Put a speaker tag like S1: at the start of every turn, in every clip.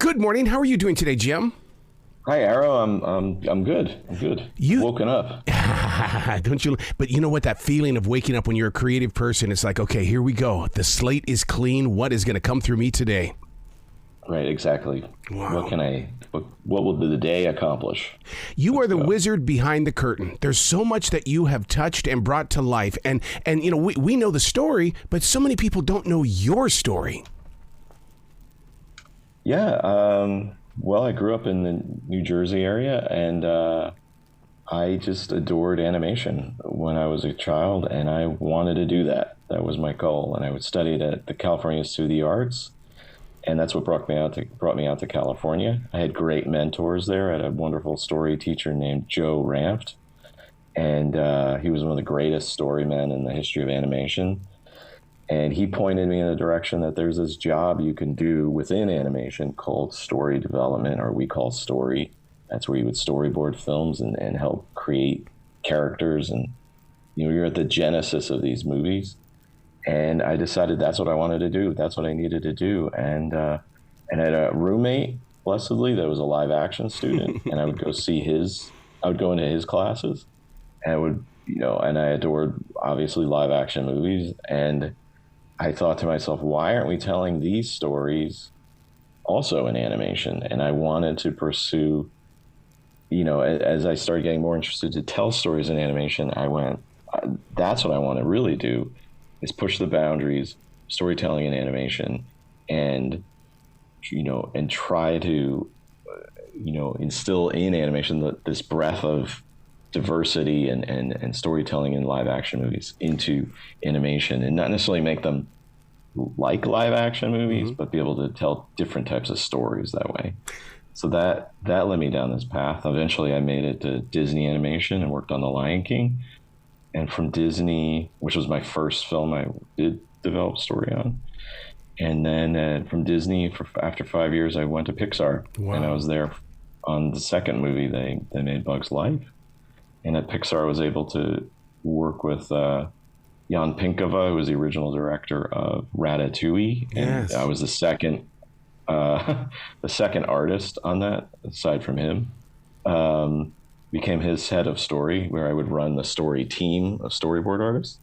S1: Good morning. How are you doing today, Jim?
S2: Hi, Arrow. I'm good. I'm good.
S1: You
S2: woken up.
S1: Don't you? But you know what? That feeling of waking up when you're a creative person, it's like, okay, here we go. The slate is clean. What is going to come through me today?
S2: Right, exactly.
S1: Wow.
S2: What will the day accomplish?
S1: You are the wizard behind the curtain. There's so much that you have touched and brought to life. And you know, we know the story, but so many people don't know your story.
S2: Yeah. Well, I grew up in the New Jersey area, and I just adored animation when I was a child, and I wanted to do that. That was my goal, and I would study it at the California Institute of the Arts, and that's what brought me out to California. I had great mentors there. I had a wonderful story teacher named Joe Ranft, and he was one of the greatest storymen in the history of animation. And he pointed me in the direction that there's this job you can do within animation called story development, or we call story. That's where you would storyboard films and help create characters. And, you know, you're at the genesis of these movies. And I decided that's what I wanted to do. That's what I needed to do. And I had a roommate, blessedly, that was a live action student. And I would go into his classes. And and I adored, obviously, live action movies. And I thought to myself, why aren't we telling these stories also in animation? And I wanted to pursue, as I started getting more interested to tell stories in animation, I went, that's what I want to really do, is push the boundaries, storytelling in animation, and try to, instill in animation this breadth of diversity and storytelling in live action movies into animation, and not necessarily make them like live action movies, but be able to tell different types of stories that way. So that led me down this path. Eventually I made it to Disney Animation and worked on The Lion King. And from Disney, which was my first film I did develop story on. And then from Disney, after 5 years, I went to Pixar. Wow. And I was there on the second movie they made, Bugs Life. And at Pixar, I was able to work with Jan Pinkava, who was the original director of Ratatouille. And
S1: Yes.
S2: I was the second artist on that, aside from him. Became his head of story, where I would run the story team of storyboard artists.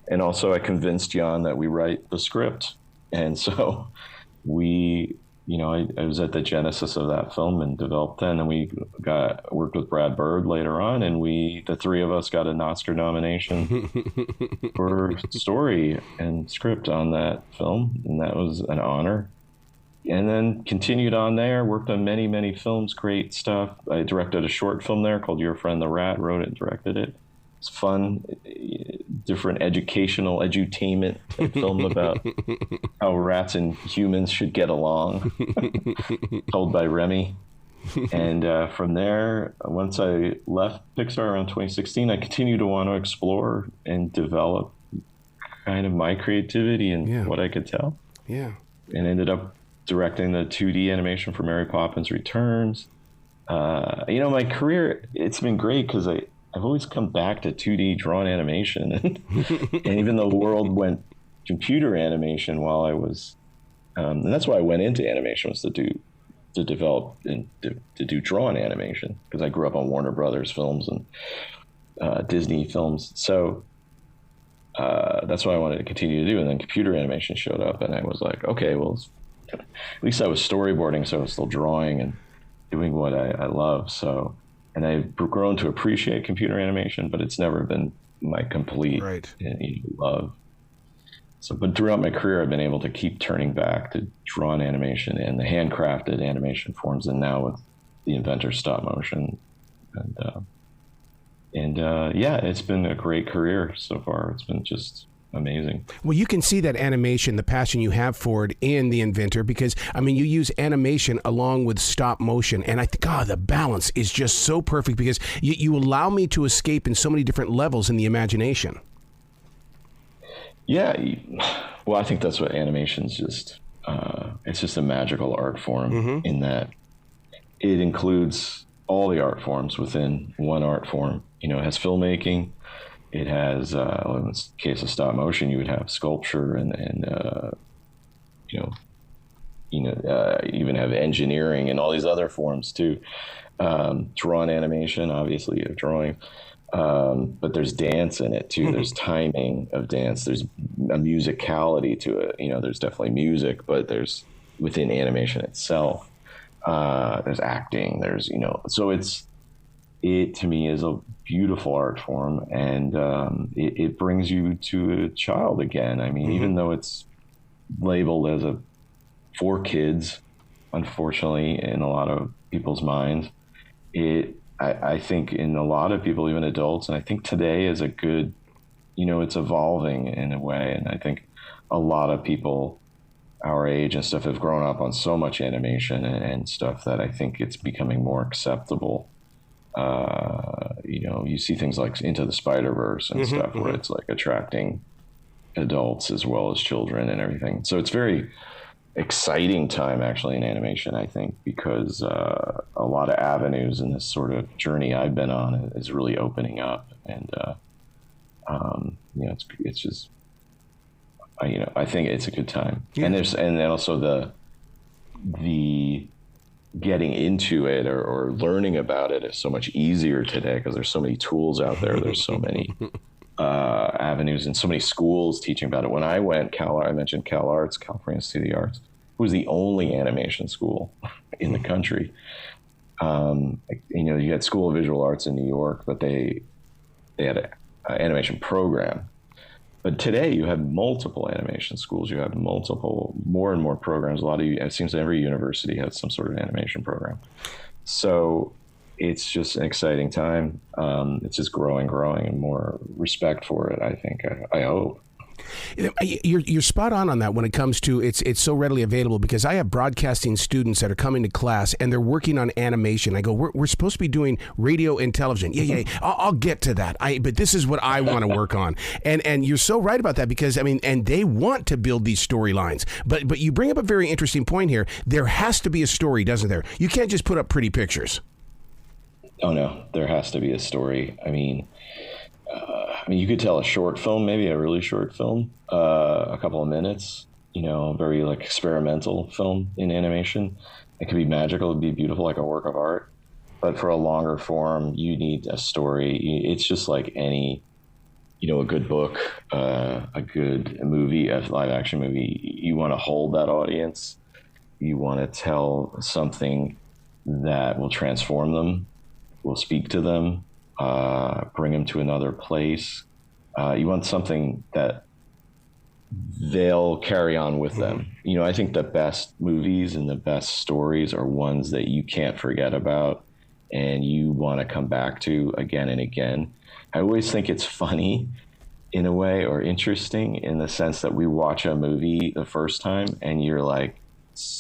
S2: And also I convinced Jan that we write the script. And so I was at the genesis of that film and developed that. And then we worked with Brad Bird later on, and the three of us got an Oscar nomination for story and script on that film. And that was an honor. And then continued on there, worked on many, many films, great stuff. I directed a short film there called Your Friend the Rat, wrote it and directed it. It's fun, different edutainment type film about how rats and humans should get along, told by Remy. And from there, once I left Pixar around 2016, I continued to want to explore and develop kind of my creativity and what I could tell.
S1: Yeah.
S2: And ended up directing the 2D animation for Mary Poppins Returns. My career, it's been great because I've always come back to 2D drawn animation. And even though the world went computer animation while I was, and that's why I went into animation, was to develop and to do drawn animation, because I grew up on Warner Brothers films and Disney films. So that's what I wanted to continue to do. And then computer animation showed up, and I was like, okay, well, at least I was storyboarding, so I was still drawing and doing what I love. So, and I've grown to appreciate computer animation, but it's never been my complete love. So, but throughout my career, I've been able to keep turning back to drawn animation and the handcrafted animation forms, and now with the Inventor stop motion. And it's been a great career so far. It's been just amazing.
S1: Well, you can see that animation, the passion you have for it in the Inventor, because you use animation along with stop motion, and I think the balance is just so perfect, because you allow me to escape in so many different levels in the imagination.
S2: Yeah, well, I think that's what animation's just. It's just a magical art form in that it includes all the art forms within one art form. It has filmmaking. It has, in the case of stop motion, you would have sculpture and even have engineering and all these other forms too. Drawn animation, obviously, of drawing. But there's dance in it too. There's timing of dance. There's a musicality to it. There's definitely music, but there's within animation itself. There's acting. So it to me is a beautiful art form, and it brings you to a child again. I mean, even though it's labeled as for kids, unfortunately, in a lot of people's minds, I think in a lot of people, even adults, and I think today is a good, it's evolving in a way. And I think a lot of people our age and stuff have grown up on so much animation and stuff that I think it's becoming more acceptable. You see things like Into the Spider-Verse and stuff where it's like attracting adults as well as children and everything. So it's very exciting time actually in animation, I think, because a lot of avenues in this sort of journey I've been on is really opening up, and it's just I think it's a good time. And then also the getting into it or learning about it is so much easier today because there's so many tools out there. There's so many avenues and so many schools teaching about it. When I went, I mentioned Cal Arts, California Institute of the Arts, was the only animation school in the country. You had School of Visual Arts in New York, but they had an animation program. But today you have multiple animation schools. You have more and more programs. It seems that every university has some sort of animation program. So it's just an exciting time. It's just growing and more respect for it, I think. I hope.
S1: You're spot on that when it comes to it's so readily available, because I have broadcasting students that are coming to class and they're working on animation. I go, we're supposed to be doing radio and television. Yeah. I'll get to that. But this is what I want to work on. And you're so right about that, because and they want to build these storylines. But you bring up a very interesting point here. There has to be a story, doesn't there? You can't just put up pretty pictures.
S2: Oh no, there has to be a story. I mean, you could tell a short film, maybe a really short film, a couple of minutes, very like experimental film in animation. It could be magical. It'd be beautiful, like a work of art. But for a longer form, you need a story. It's just like any, a good book, a good movie, a live action movie. You want to hold that audience. You want to tell something that will transform them, will speak to them, bring them to another place. You want something that they'll carry on with them. I think the best movies and the best stories are ones that you can't forget about and you want to come back to again and again. I always think it's funny in a way, or interesting in the sense that we watch a movie the first time and you're like,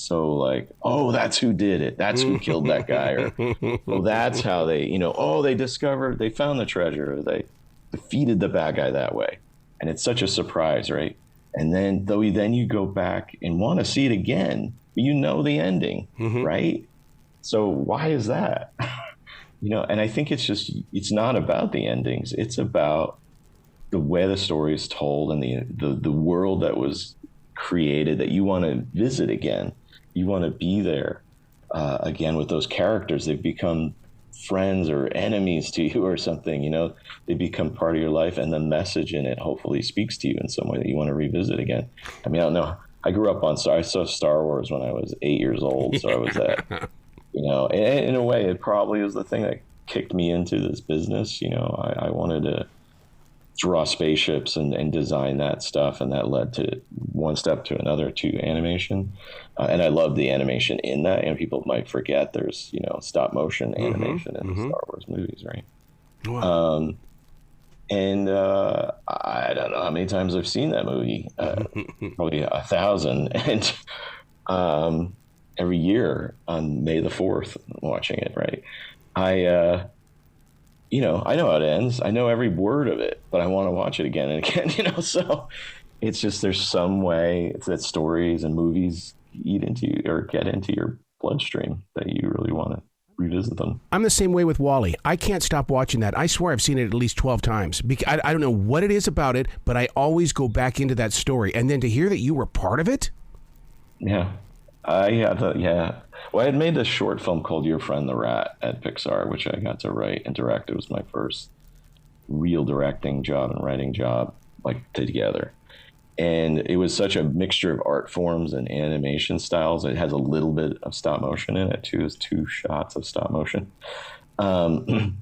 S2: oh, that's who did it. That's who killed that guy. Or, oh, that's how they, they found the treasure. Or they defeated the bad guy that way. And it's such a surprise, right? And then you go back and want to see it again, but the ending, right? So why is that? And I think it's not about the endings. It's about the way the story is told and the world that was created that you want to visit again. You want to be there again with those characters. They've become friends or enemies to you or something. They become part of your life, and the message in it hopefully speaks to you in some way that you want to revisit again. I don't know. I grew up I saw Star Wars when I was 8 years old, so I was at in a way it probably was the thing that kicked me into this business. I wanted to draw spaceships and design that stuff, and that led to one step to another to animation, and I love the animation in that. And people might forget there's stop motion animation in the Star Wars movies, right? Wow. And I don't know how many times I've seen that movie, probably 1,000, and every year on May the 4th, watching it, right? I know how it ends. I know every word of it, but I want to watch it again and again, so it's just, there's some way that stories and movies eat into you or get into your bloodstream that you really want to revisit them.
S1: I'm the same way with Wall-E. I can't stop watching that. I swear I've seen it at least 12 times. I don't know what it is about it, but I always go back into that story. And then to hear that you were part of it?
S2: Yeah. I had yeah. Well, I had made this short film called Your Friend the Rat at Pixar, which I got to write and direct. It was my first real directing job and writing job, like together. And it was such a mixture of art forms and animation styles. It has a little bit of stop motion in it too. It's 2 shots of stop motion. And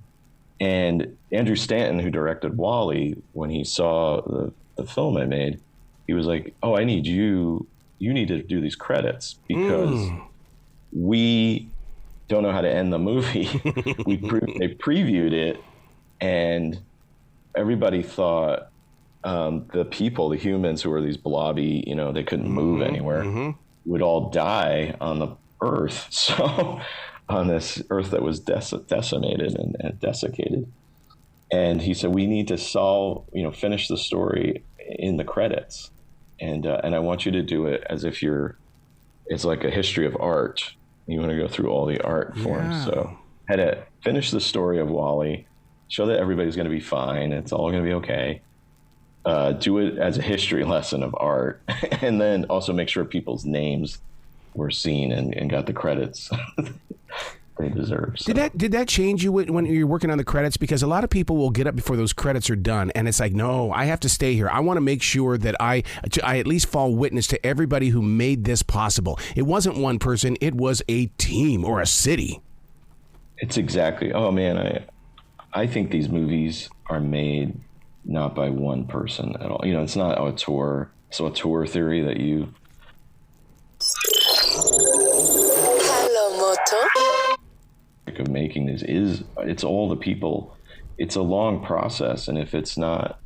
S2: Andrew Stanton, who directed Wall-E, when he saw the film I made, he was like, "Oh, I need you. You need to do these credits because we don't know how to end the movie." They previewed it, and everybody thought the humans who were these blobby, they couldn't move anywhere, would all die on the Earth. So on this Earth that was decimated and desiccated. And he said, we need to finish the story in the credits. And I want you to do it as if it's like a history of art. You want to go through all the art forms. Yeah. So I had to finish the story of Wall-E, show that everybody's going to be fine. It's all going to be okay. Do it as a history lesson of art, and then also make sure people's names were seen and got the credits they deserve. So.
S1: Did that change you when you're working on the credits? Because a lot of people will get up before those credits are done, and it's like, no, I have to stay here. I want to make sure that I at least fall witness to everybody who made this possible. It wasn't one person; it was a team or a city.
S2: It's exactly. Oh man, I think these movies are made not by one person at all. It's not a tour. So a tour theory that you.
S3: Hello, Moto.
S2: Of making this it's all the people. It's a long process, and if it's not,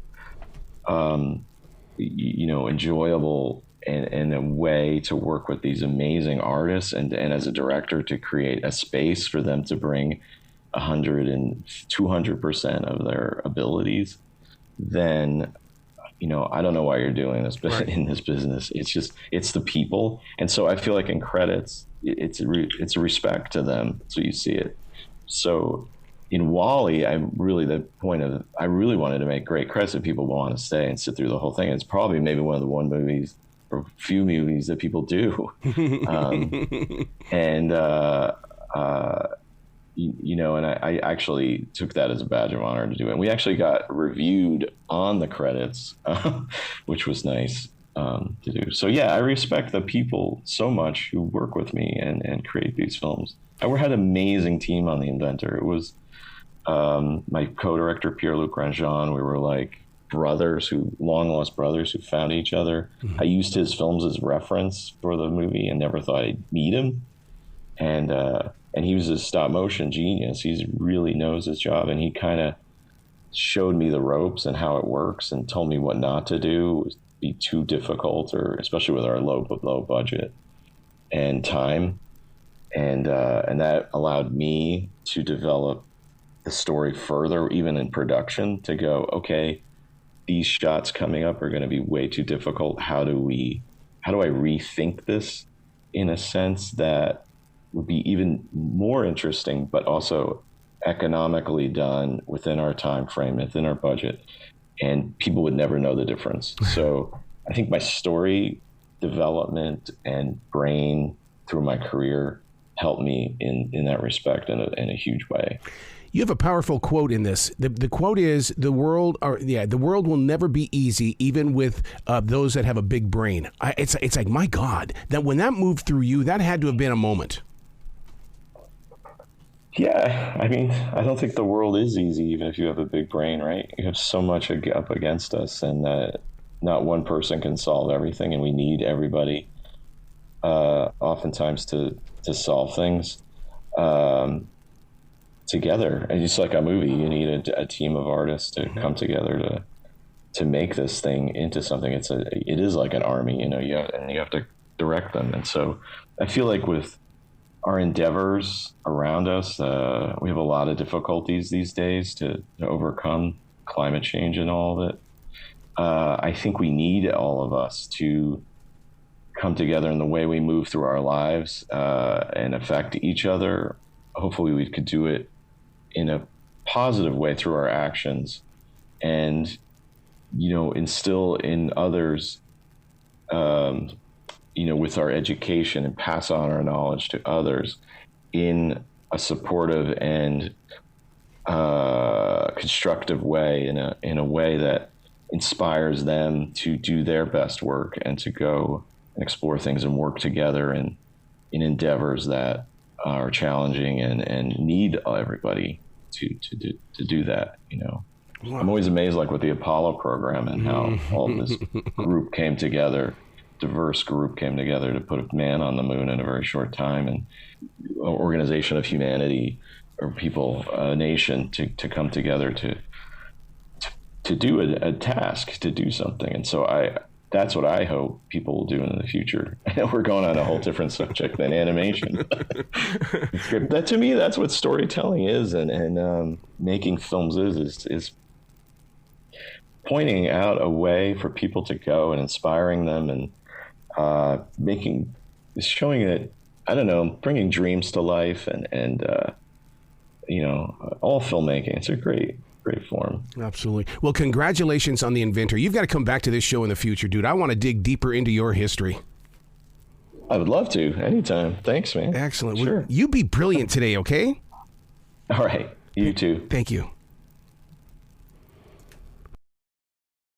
S2: enjoyable and a way to work with these amazing artists, and as a director to create a space for them to bring 100 and 200% of their abilities, then I don't know why you're doing this, but in this business, it's the people. And so I feel like in credits, it's a respect to them. So you see it. So in Wall-E, I really wanted to make great credits that people want to stay and sit through the whole thing. It's probably maybe one of the movies or few movies that people do. And I actually took that as a badge of honor to do it. And we actually got reviewed on the credits, which was nice to do. So yeah, I respect the people so much who work with me and create these films. I had an amazing team on The Inventor. It was my co-director, Pierre-Luc Grandjean. We were like long lost brothers who found each other. Mm-hmm. I used his films as reference for the movie and never thought I'd meet him. And he was a stop motion genius. He really knows his job, and he kind of showed me the ropes and how it works and told me what not to do, be too difficult, or especially with our low budget and time. And that allowed me to develop the story further, even in production, to go, okay, these shots coming up are going to be way too difficult. How do I rethink this in a sense that would be even more interesting, but also economically done within our time frame, within our budget, and people would never know the difference. So I think my story development and brain through my career helped me in that respect in a huge way.
S1: You have a powerful quote in this. The quote is, the world will never be easy, even with those that have a big brain. It's like, my God, that when that moved through you, that had to have been a moment.
S2: Yeah, I mean, I don't think the world is easy, even if you have a big brain, right? You have so much up against us, and that not one person can solve everything, and we need everybody oftentimes to solve things together. And just like a movie, you need a team of artists to come together to make this thing into something. It is like an army, and you have to direct them. And so I feel like with our endeavors around us, we have a lot of difficulties these days to overcome climate change and all of it. I think we need all of us to come together in the way we move through our lives and affect each other. Hopefully we could do it in a positive way through our actions, and instill in others with our education and pass on our knowledge to others in a supportive and constructive way, in a way that inspires them to do their best work and to go and explore things and work together in endeavors that are challenging and need everybody to do that. Wow. I'm always amazed, like with the Apollo program and how all this group came together, diverse group came together to put a man on the moon in a very short time, and organization of humanity or people, a nation to come together to do a task, to do something. And so that's what I hope people will do in the future. We're going on a whole different subject than animation. That, to me, that's what storytelling is, and making films is pointing out a way for people to go and inspiring them, and showing that, I don't know, bringing dreams to life, and all filmmaking. It's a great form.
S1: Absolutely. Well, congratulations on The Inventor. You've got to come back to this show in the future, dude. I want to dig deeper into your history.
S2: I would love to. Anytime. Thanks, man.
S1: Excellent.
S2: Sure.
S1: You be brilliant today, okay?
S2: All right. You too.
S1: Thank you.